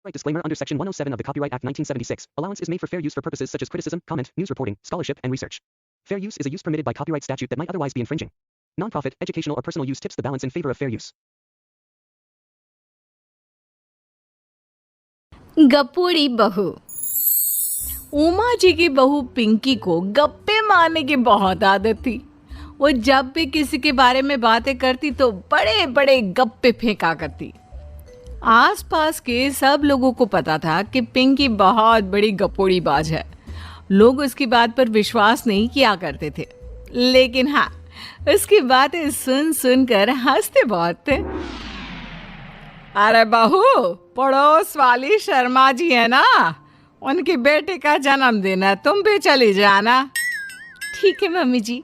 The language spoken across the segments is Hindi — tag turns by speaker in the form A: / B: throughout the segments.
A: Right disclaimer under Section 107 of the Copyright Act 1976. Allowance is made for fair use for purposes such as criticism, comment, news reporting, scholarship, and research. Fair use is a use permitted by copyright statute that might otherwise be infringing. Nonprofit, educational, or personal use tips the balance in favor of fair use.
B: गप्पूड़ी बहू। उमा जी की बहू पिंकी को गप्पे मारने की बहुत आदत थी। वो जब भी किसी के बारे में बातें करती तो बड़े बड़े गप्पे फेंका करती। आसपास के सब लोगों को पता था कि पिंकी बहुत बड़ी गप्पोड़ी बाज है। लोग उसकी बात पर विश्वास नहीं किया करते थे, लेकिन हाँ, उसकी बातें सुन सुनकर हंसते बहुत थे। अरे बहू, पड़ोस वाली शर्मा जी है ना, उनकी बेटी का जन्मदिन है, तुम भी चली जाना। ठीक है मम्मी जी,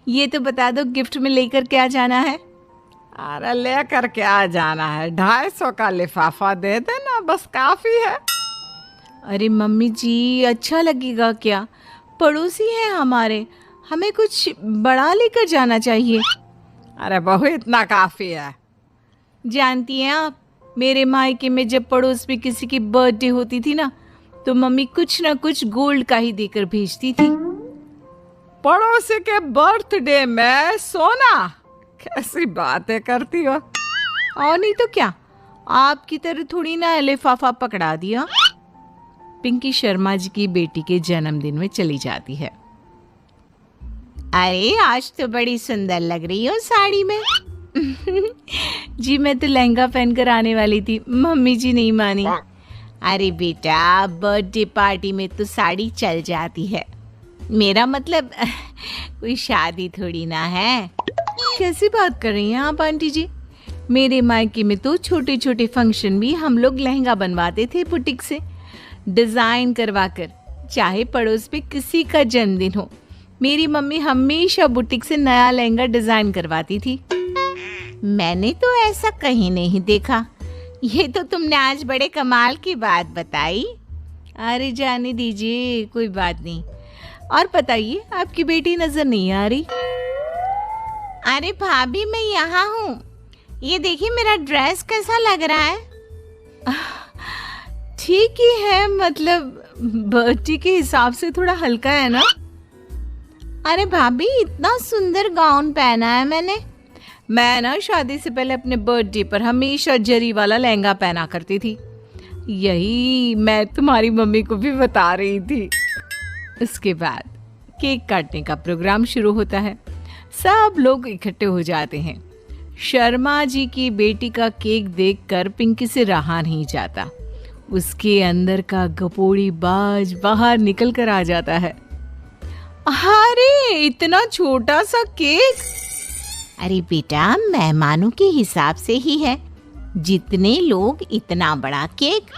B: ये तो बता दो गिफ्ट में लेकर क्या जाना है। अरे लेकर क्या जाना है, 250 का लिफाफा दे देना, बस काफी है। अरे मम्मी जी, अच्छा लगेगा क्या? पड़ोसी हैं हमारे, हमें कुछ बड़ा लेकर जाना चाहिए। अरे बहू, इतना काफी है। जानती हैं आप, मेरे मायके में जब पड़ोस में किसी की बर्थडे होती थी ना, तो मम्मी कुछ ना कुछ गोल्ड का ही देकर भेजती थी। पड़ोसी के बर्थडे में सोना? कैसी बातें करती हो। और नहीं तो क्या, आपकी तरह थोड़ी ना लिफाफा पकड़ा दिया। पिंकी शर्मा जी की बेटी के जन्मदिन में चली जाती है। अरे आज तो बड़ी सुंदर लग रही हो साड़ी में। जी मैं तो लहंगा पहनकर आने वाली थी, मम्मी जी नहीं मानी। अरे बेटा, बर्थडे पार्टी में तो साड़ी चल जाती है, मेरा मतलब कोई शादी थोड़ी ना है। कैसी बात कर रही हैं आप आंटी जी? मेरे मायके में तो छोटे छोटे फंक्शन भी हम लोग लहंगा बनवाते थे बुटीक से, डिज़ाइन करवा कर। चाहे पड़ोस पे किसी का जन्मदिन हो, मेरी मम्मी हमेशा बुटीक से नया लहंगा डिज़ाइन करवाती थी। मैंने तो ऐसा कहीं नहीं देखा। ये तो तुमने आज बड़े कमाल की बात बताई। अरे जाने दीजिए, कोई बात नहीं। और बताइए, आपकी बेटी नजर नहीं आ रही? अरे भाभी, मैं यहाँ हूँ। ये देखिए मेरा ड्रेस कैसा लग रहा है? ठीक ही है, मतलब बर्थडे के हिसाब से थोड़ा हल्का है ना। अरे भाभी, इतना सुंदर गाउन पहना है मैंने। मैं ना शादी से पहले अपने बर्थडे पर हमेशा जरी वाला लहंगा पहना करती थी। यही मैं तुम्हारी मम्मी को भी बता रही थी। उसके बाद केक काटने का प्रोग्राम शुरू होता है। सब लोग इकट्ठे हो जाते हैं। शर्मा जी की बेटी का केक देखकर पिंकी से रहा नहीं जाता। उसके अंदर का गपोड़ी बाज बाहर निकल कर आ जाता है। अरे इतना छोटा सा केक! अरे बेटा, मेहमानों के हिसाब से ही है, जितने लोग इतना बड़ा केक।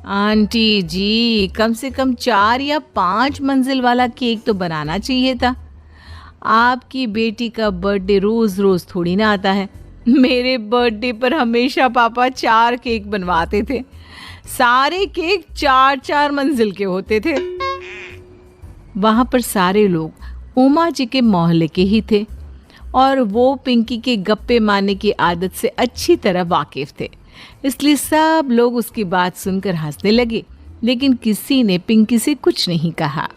B: आंटी जी, कम से कम 4 या 5 मंजिल वाला केक तो बनाना चाहिए था। आपकी बेटी का बर्थडे रोज रोज थोड़ी ना आता है। मेरे बर्थडे पर हमेशा पापा 4 केक बनवाते थे। सारे केक 4-4 मंजिल के होते थे। वहां पर सारे लोग उमा जी के मोहल्ले के ही थे और वो पिंकी के गप्पे मारने की आदत से अच्छी तरह वाकिफ थे, इसलिए सब लोग उसकी बात सुनकर हंसने लगे, लेकिन किसी ने पिंकी से कुछ नहीं कहा।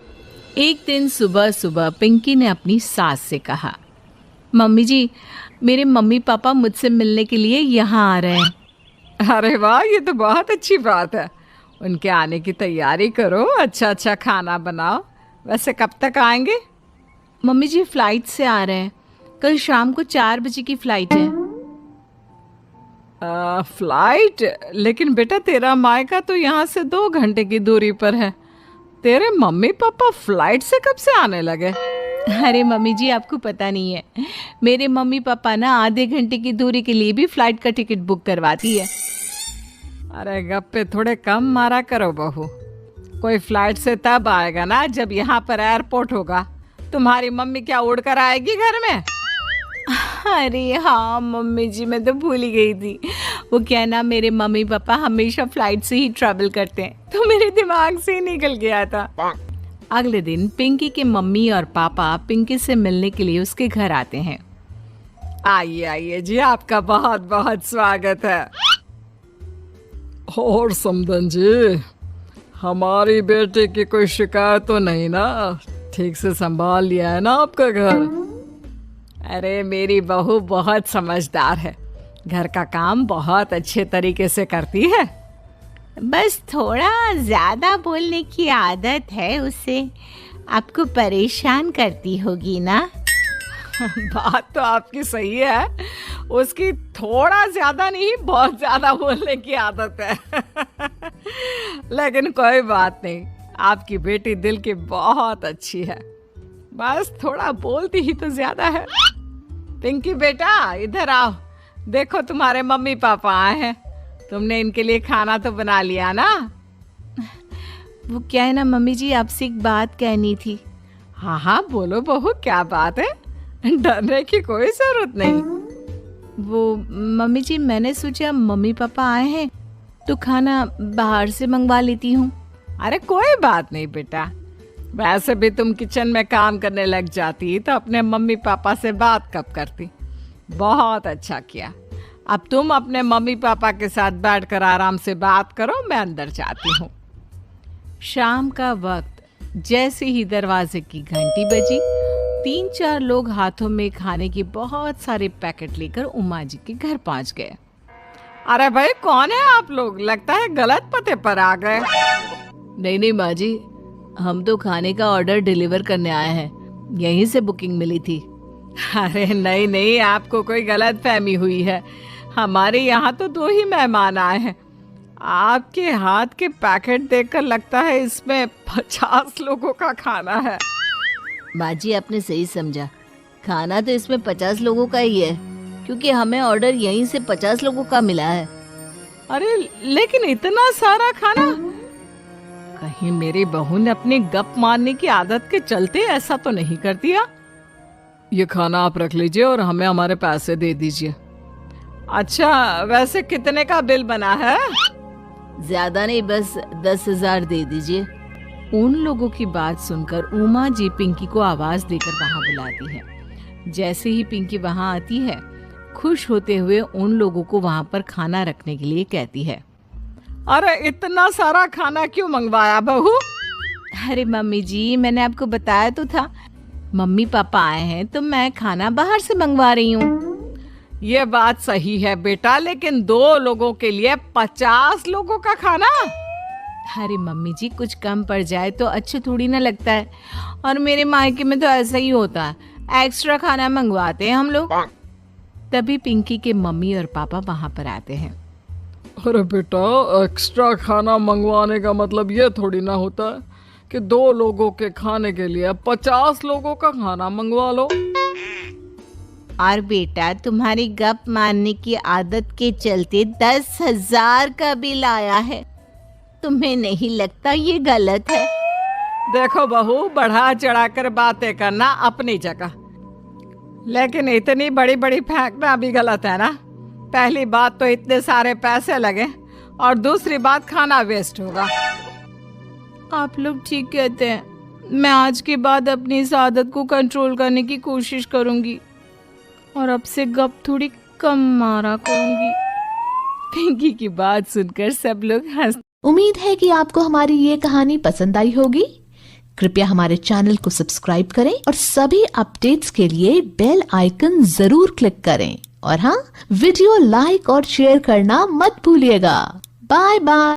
B: एक दिन सुबह सुबह पिंकी ने अपनी सास से कहा, मम्मी जी, मेरे मम्मी पापा मुझसे मिलने के लिए यहाँ आ रहे हैं। अरे वाह, ये तो बहुत अच्छी बात है। उनके आने की तैयारी करो, अच्छा अच्छा खाना बनाओ। वैसे कब तक आएंगे? मम्मी जी फ्लाइट से आ रहे हैं, कल शाम को 4 बजे की फ्लाइट है। फ्लाइट? लेकिन बेटा, तेरा मायका तो यहाँ से 2 घंटे की दूरी पर है। तेरे मम्मी पापा फ्लाइट से कब से आने लगे? अरे मम्मी जी, आपको पता नहीं है, मेरे मम्मी पापा ना आधे घंटे की दूरी के लिए भी फ्लाइट का टिकट बुक करवाती है। अरे गप्पे थोड़े कम मारा करो बहू। कोई फ्लाइट से तब आएगा ना जब यहाँ पर एयरपोर्ट होगा। तुम्हारी मम्मी क्या उड़ कर आएगी घर में? अरे हाँ मम्मी जी, मैं तो भूल ही गई थी। वो क्या ना, मेरे मम्मी पापा हमेशा फ्लाइट से ही ट्रैवल करते हैं, तो मेरे दिमाग से ही निकल गया था। अगले दिन पिंकी के मम्मी और पापा पिंकी से मिलने के लिए उसके घर आते हैं। आइए आइए जी, आपका बहुत बहुत स्वागत है।
C: और समदन जी, हमारी बेटी की कोई शिकायत तो नहीं ना? ठीक से संभाल लिया है ना आपका घर?
B: अरे मेरी बहू बहुत समझदार है, घर का काम बहुत अच्छे तरीके से करती है। बस थोड़ा ज्यादा बोलने की आदत है उसे, आपको परेशान करती होगी ना? बात तो आपकी सही है, उसकी थोड़ा ज्यादा नहीं बहुत ज्यादा बोलने की आदत है। लेकिन कोई बात नहीं, आपकी बेटी दिल की बहुत अच्छी है, बस थोड़ा बोलती ही तो ज्यादा है। पिंकी बेटा इधर आओ, देखो तुम्हारे मम्मी पापा आए हैं, तुमने इनके लिए खाना तो बना लिया ना? वो क्या है ना मम्मी जी, आपसे एक बात कहनी थी। हाँ हाँ बोलो बहू, क्या बात है? डरने की कोई जरूरत नहीं। वो मम्मी जी, मैंने सोचा मम्मी पापा आए हैं तो खाना बाहर से मंगवा लेती हूँ। अरे कोई बात नहीं बेटा, वैसे भी तुम किचन में काम करने लग जाती तो अपने मम्मी पापा से बात कब करती। बहुत अच्छा किया, अब तुम अपने मम्मी पापा के साथ बैठकर आराम से बात करो, मैं अंदर जाती हूँ। शाम का वक्त जैसे ही दरवाजे की घंटी बजी, 3-4 लोग हाथों में खाने के बहुत सारे पैकेट लेकर उमा जी के घर पहुंच गए। अरे भाई कौन है आप लोग? लगता है गलत पते पर आ गए। नहीं माँ जी, हम तो खाने का ऑर्डर डिलीवर करने आए हैं, यहीं से बुकिंग मिली थी। अरे नहीं, आपको कोई गलत फहमी हुई है, हमारे यहाँ तो 2 ही मेहमान आए हैं। आपके हाथ के पैकेट देखकर लगता है इसमें 50 लोगों का खाना है।
D: माँ जी आपने सही समझा, खाना तो इसमें 50 लोगों का ही है, क्योंकि हमें ऑर्डर यहीं से 50 लोगों का मिला है।
B: अरे लेकिन इतना सारा खाना, कहीं मेरी बहू ने अपनी गप मारने की आदत के चलते ऐसा तो नहीं कर दिया?
C: ये खाना आप रख लीजिए और हमें हमारे पैसे दे दीजिए।
B: अच्छा, वैसे कितने का बिल बना है?
D: ज्यादा नहीं, बस 10,000 दे दीजिए।
B: उन लोगों की बात सुनकर उमा जी पिंकी को आवाज देकर वहां बुलाती है। जैसे ही पिंकी वहां आती है, खुश होते हुए उन लोगों को वहां पर खाना रखने के लिए कहती है। अरे इतना सारा खाना क्यों मंगवाया बहू? अरे मम्मी जी, मैंने आपको बताया तो था, मम्मी पापा आए हैं तो मैं खाना बाहर से मंगवा रही हूँ। ये बात सही है बेटा, लेकिन 2 लोगों के लिए 50 लोगों का खाना? अरे मम्मी जी, कुछ कम पड़ जाए तो अच्छा थोड़ी ना लगता है, और मेरे मायके में तो ऐसा ही होता है, एक्स्ट्रा खाना मंगवाते हैं हम लोग। तभी पिंकी के मम्मी और पापा वहां पर आते हैं।
C: अरे बेटा, एक्स्ट्रा खाना मंगवाने का मतलब ये थोड़ी ना होता है कि 2 लोगों के खाने के लिए 50 लोगों का खाना मंगवा लो।
D: और बेटा, तुम्हारी गप मारने की आदत के चलते 10,000 का बिल आया है, तुम्हें नहीं लगता ये गलत है?
B: देखो बहू, बढ़ा चढ़ाकर बातें करना अपनी जगह, लेकिन इतनी बड़ी बड़ी फेंकना भी गलत है ना। पहली बात तो इतने सारे पैसे लगे, और दूसरी बात खाना वेस्ट होगा। आप लोग ठीक कहते हैं, मैं आज के बाद अपनी इस आदत को कंट्रोल करने की कोशिश करूंगी, और अब से गप थोड़ी कम मारा करूंगी। पिंकी की बात सुनकर सब लोग हंस।
E: उम्मीद है कि आपको हमारी ये कहानी पसंद आई होगी। कृपया हमारे चैनल को सब्सक्राइब करें और सभी अपडेट्स के लिए बेल आइकन जरूर क्लिक करें। और हाँ, वीडियो लाइक और शेयर करना मत भूलिएगा। Bye bye.